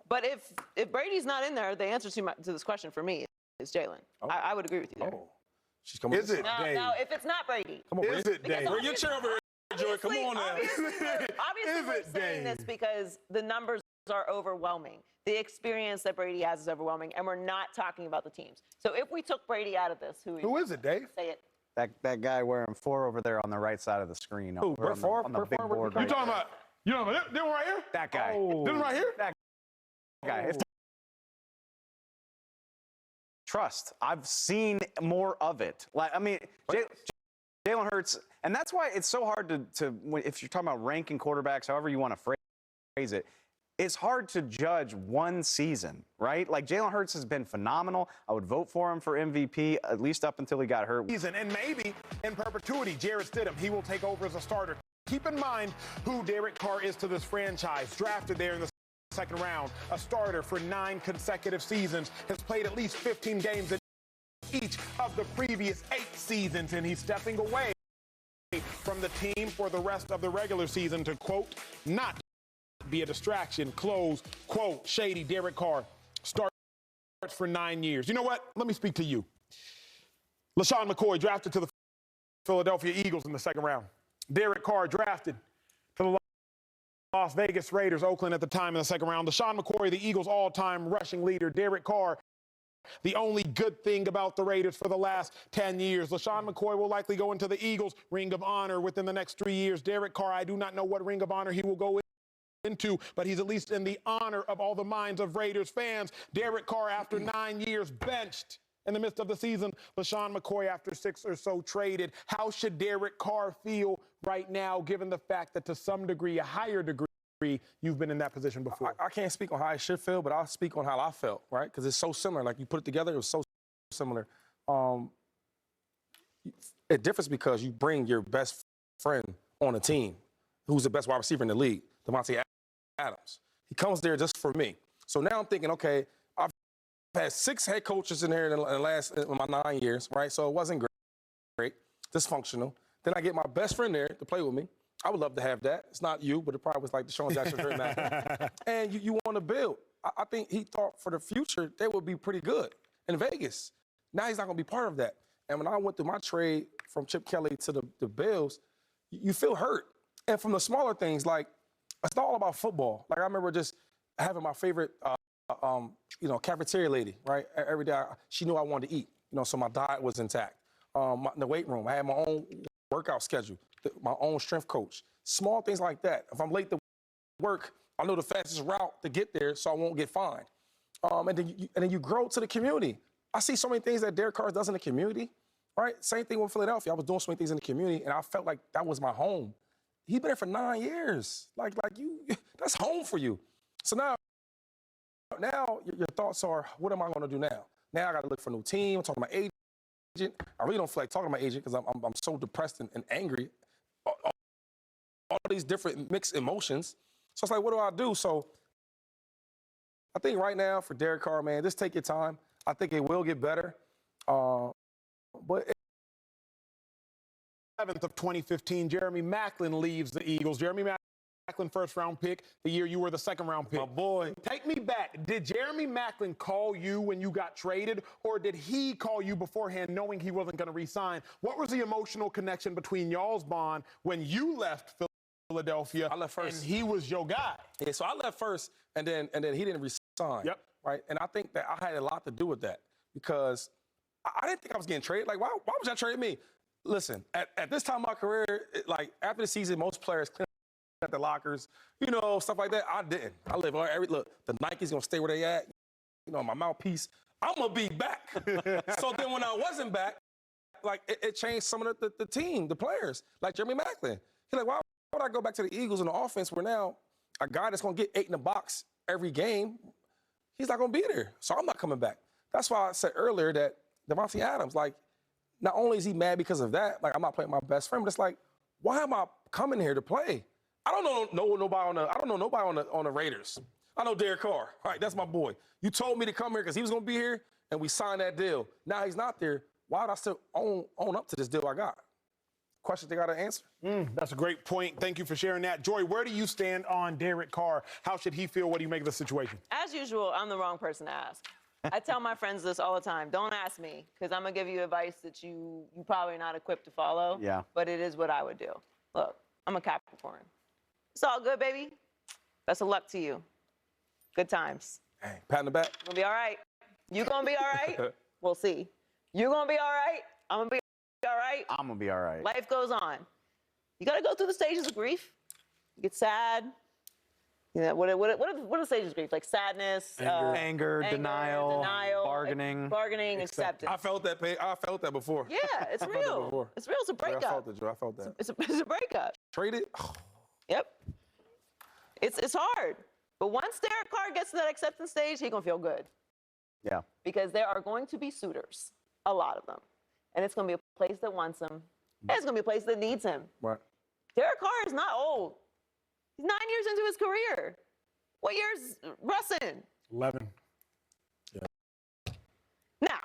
But if Brady's not in there, the answer to this question for me is Jalen. Oh. I would agree with you there. Oh. She's coming. Is it Dave? No, if it's not Brady. Come on, Is Brady. it Dave? Bring your chair over here, Joy. Come on now. Obviously we're saying this because the numbers are overwhelming. The experience that Brady has is overwhelming, and we're not talking about the teams. So if we took Brady out of this, who is it, Dave? Say it. That guy wearing 4 over there on the right side of the screen. Who, Brett Favre? On the big board. You talking about? You know this one right here? That guy. Oh. This one right here? That guy. If trust. I've seen more of it. Like, I mean, Jalen Hurts, and that's why it's so hard to if you're talking about ranking quarterbacks, however you want to phrase it, it's hard to judge one season, right? Like, Jalen Hurts has been phenomenal. I would vote for him for MVP, at least up until he got hurt. And maybe in perpetuity, Jarrett Stidham, he will take over as a starter. Keep in mind who Derek Carr is to this franchise. Drafted there in the second round, a starter for 9 consecutive seasons, has played at least 15 games in each of the previous 8 seasons, and he's stepping away from the team for the rest of the regular season to, quote, not be a distraction, close quote. Shady Derek Carr starts for 9 years. You know what? Let me speak to you. LaShawn McCoy drafted to the Philadelphia Eagles in the second round. Derek Carr drafted to the Las Vegas Raiders, Oakland at the time in the second round. LaShawn McCoy, the Eagles' all-time rushing leader. Derek Carr, the only good thing about the Raiders for the last 10 years. LaShawn McCoy will likely go into the Eagles' Ring of Honor within the next 3 years. Derek Carr, I do not know what Ring of Honor he will go into, but he's at least in the honor of all the minds of Raiders fans. Derek Carr, after 9 years, benched in the midst of the season. LaShawn McCoy, after 6 or so, traded. How should Derek Carr feel right now, given the fact that to some degree, a higher degree, you've been in that position before? I can't speak on how I should feel, but I'll speak on how I felt, right? Because it's so similar. Like, you put it together, it was so similar. It differs because you bring your best friend on a team who's the best wide receiver in the league, Davante Adams. He comes there just for me. So now I'm thinking, okay, I've had 6 head coaches in there in my 9 years, right? So it wasn't great, dysfunctional. Then I get my best friend there to play with me. I would love to have that. It's not you, but it probably was like Deshaun Jackson. And you want to build. I think he thought for the future they would be pretty good in Vegas. Now he's not going to be part of that. And when I went through my trade from Chip Kelly to the Bills, you feel hurt. And from the smaller things, like, it's not all about football. Like, I remember just having my favorite, cafeteria lady, right? Every day, she knew I wanted to eat, so my diet was intact. The weight room, I had my own workout schedule, my own strength coach. Small things like that. If I'm late to work, I know the fastest route to get there so I won't get fined. And then you grow to the community. I see so many things that Derek Carr does in the community, right? Same thing with Philadelphia. I was doing so many things in the community, and I felt like that was my home. He's been there for 9 years. Like you, that's home for you. So now your thoughts are, what am I going to do now? Now I got to look for a new team. I'm talking to my agent. I really don't feel like talking to my agent because I'm so depressed and angry. All these different mixed emotions. So it's like, what do I do? So I think right now for Derek Carr, man, just take your time. I think it will get better. But 7th of 2015, Jeremy Maclin leaves the Eagles. Jeremy Maclin, first-round pick, the year you were the second-round pick. my boy. Take me back. Did Jeremy Maclin call you when you got traded, or did he call you beforehand knowing he wasn't going to re-sign? What was the emotional connection between y'all's bond when you left Philadelphia? I left first. And he was your guy. Yeah, so I left first, and then he didn't resign. Yep. Right, and I think that I had a lot to do with that because I didn't think I was getting traded. Like, why would y'all trade me? Listen, at this time in my career, like after the season, most players clean up their lockers, stuff like that. I didn't. I live on look. The Nike's gonna stay where they at. My mouthpiece. I'm gonna be back. So then when I wasn't back, like it changed some of the team, the players, like Jeremy Maclin. He's like, why would I go back to the Eagles in the offense where now a guy that's gonna get 8 in the box every game, he's not going to be there. So I'm not coming back. That's why I said earlier that Davante Adams, like, not only is he mad because of that, like, I'm not playing my best friend, but it's like, why am I coming here to play? I don't know nobody on the Raiders. I know Derek Carr. All right, that's my boy. You told me to come here because he was going to be here, and we signed that deal. Now he's not there. Why would I still own up to this deal I got? questions they got to answer. That's a great point. Thank you for sharing that. Joy, where do you stand on Derek Carr? How should he feel? What do you make of the situation? As usual, I'm the wrong person to ask. I tell my friends this all the time. Don't ask me, because I'm going to give you advice that you probably not equipped to follow. Yeah. But it is what I would do. Look, I'm a Capricorn. It's all good, baby. Best of luck to you. Good times. Hey, pat in the back. Gonna be all right. You gonna be all right? We'll see. You gonna be all right? I'm gonna be all right. I'm going to be all right. Life goes on. You gotta go through the stages of grief. You get sad. You know, what are the stages of grief? Like sadness, Anger, denial, bargaining. Bargaining, acceptance. I felt that pain. I felt that before. Yeah, it's I felt that real. before. It's real. It's a breakup. I felt it, Joe. I felt that. It's a breakup. Traded? Yep. It's hard. But once Derek Carr gets to that acceptance stage, he's going to feel good. Yeah. Because there are going to be suitors, a lot of them. And it's going to be a place that wants him. And it's going to be a place that needs him. Right. Derek Carr is not old. He's 9 years into his career. What year's Russ in? 11. Now,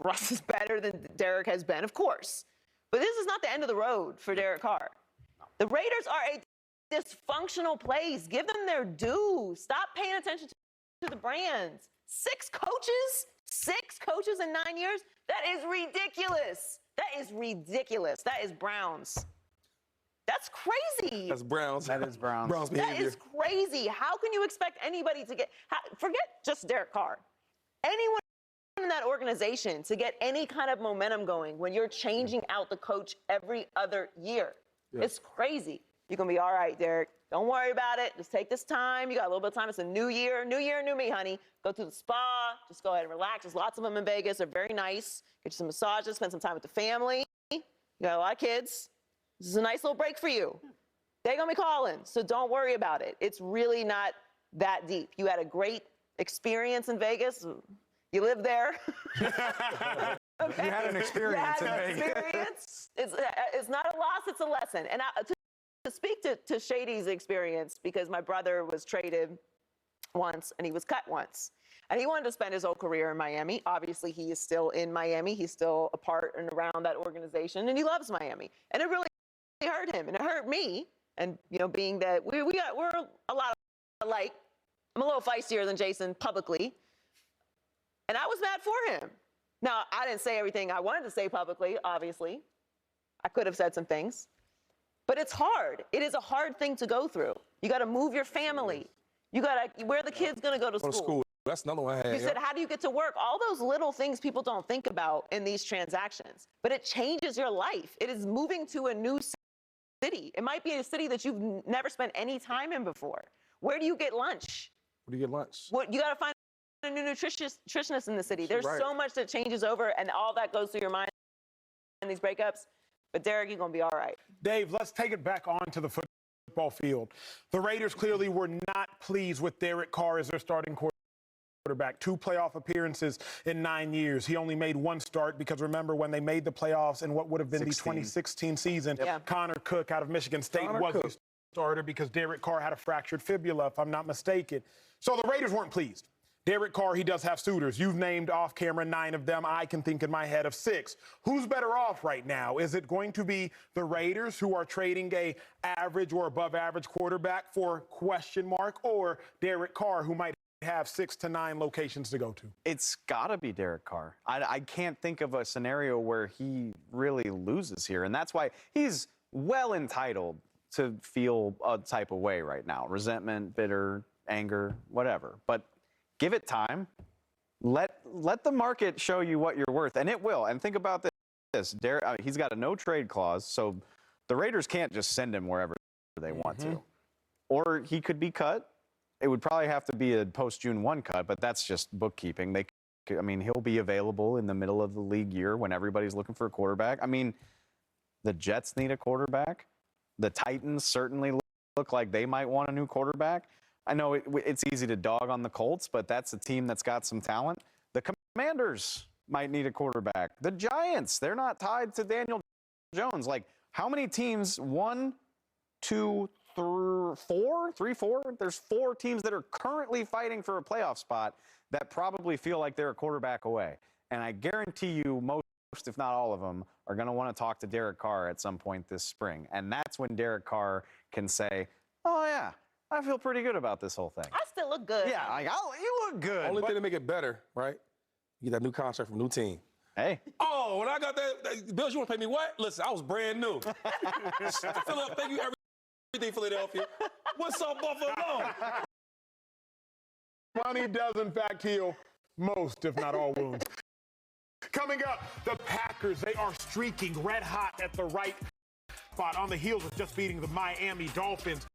Russ is better than Derek has been, of course. But this is not the end of the road for Derek Carr. The Raiders are a dysfunctional place. Give them their due. Stop paying attention to the brands. 6 coaches in 9 years? That is ridiculous. That is ridiculous. That is Browns. That's crazy. That's Browns. That is Browns. Browns That behavior. is crazy. How can you expect anybody to forget just Derek Carr, anyone in that organization to get any kind of momentum going when you're changing out the coach every other year? Yeah. It's crazy. You're going to be all right, Derek. Don't worry about it. Just take this time. You got a little bit of time. It's a new year. New year, new me, honey. Go to the spa. Just go ahead and relax. There's lots of them in Vegas. They're very nice. Get you some massages. Spend some time with the family. You got a lot of kids. This is a nice little break for you. They're going to be calling, so don't worry about it. It's really not that deep. You had a great experience in Vegas. You lived there. Okay? You had an experience in Vegas. It's not a loss, it's a lesson. And to speak to Shady's experience, because my brother was traded once and he was cut once. And he wanted to spend his whole career in Miami. Obviously, he is still in Miami. He's still a part and around that organization, and he loves Miami. And it really hurt him, and it hurt me. And, you know, being that we're a lot alike. I'm a little feistier than Jason publicly. And I was mad for him. Now, I didn't say everything I wanted to say publicly, obviously. I could have said some things. But it's hard. It is a hard thing to go through. You got to move your family. You got to, where are the kids going to go to school? That's another one I had. You said, how do you get to work? All those little things people don't think about in these transactions. But it changes your life. It is moving to a new city. It might be a city that you've never spent any time in before. Where do you get lunch? Where do you get lunch? You got to find a new nutritionist in the city. There's right. so much that changes over, and all that goes through your mind in these breakups. But Derek, you're going to be all right. Dave, let's take it back onto the football field. The Raiders clearly were not pleased with Derek Carr as their starting quarterback. 2 playoff appearances in 9 years. He only made 1 start because remember when they made the playoffs in what would have been the 2016 season, Connor Cook out of Michigan State was the starter because Derek Carr had a fractured fibula, if I'm not mistaken. So the Raiders weren't pleased. Derek Carr, he does have suitors. You've named off camera 9 of them. I can think in my head of 6. Who's better off right now? Is it going to be the Raiders who are trading a average or above average quarterback for question mark, or Derek Carr who might have 6 to 9 locations to go to? It's got to be Derek Carr. I can't think of a scenario where he really loses here, and that's why he's well entitled to feel a type of way right now. Resentment, bitter, anger, whatever. But give it time. Let the market show you what you're worth, and it will. And think about this. Derek, he's got a no-trade clause, so the Raiders can't just send him wherever they want to. Or he could be cut. It would probably have to be a post-June 1 cut, but that's just bookkeeping. He'll be available in the middle of the league year when everybody's looking for a quarterback. I mean, the Jets need a quarterback. The Titans certainly look like they might want a new quarterback. I know it's easy to dog on the Colts, but that's a team that's got some talent. The Commanders might need a quarterback. The Giants, they're not tied to Daniel Jones. Like, how many teams? 1, 2, 3, 4? There's 4 teams that are currently fighting for a playoff spot that probably feel like they're a quarterback away. And I guarantee you most if not all of them, are going to want to talk to Derek Carr at some point this spring. And that's when Derek Carr can say, oh, yeah, I feel pretty good about this whole thing. I still look good. Yeah, like, you look good. Only thing to make it better, right? You get that new contract from a new team. Hey. Oh, when I got that, Bills, you want to pay me what? Listen, I was brand new. Philadelphia, thank you everything, Philadelphia. What's up, Buffalo? Money does, in fact, heal most, if not all, wounds. Coming up, the Packers, they are streaking red hot at the right spot on the heels of just beating the Miami Dolphins.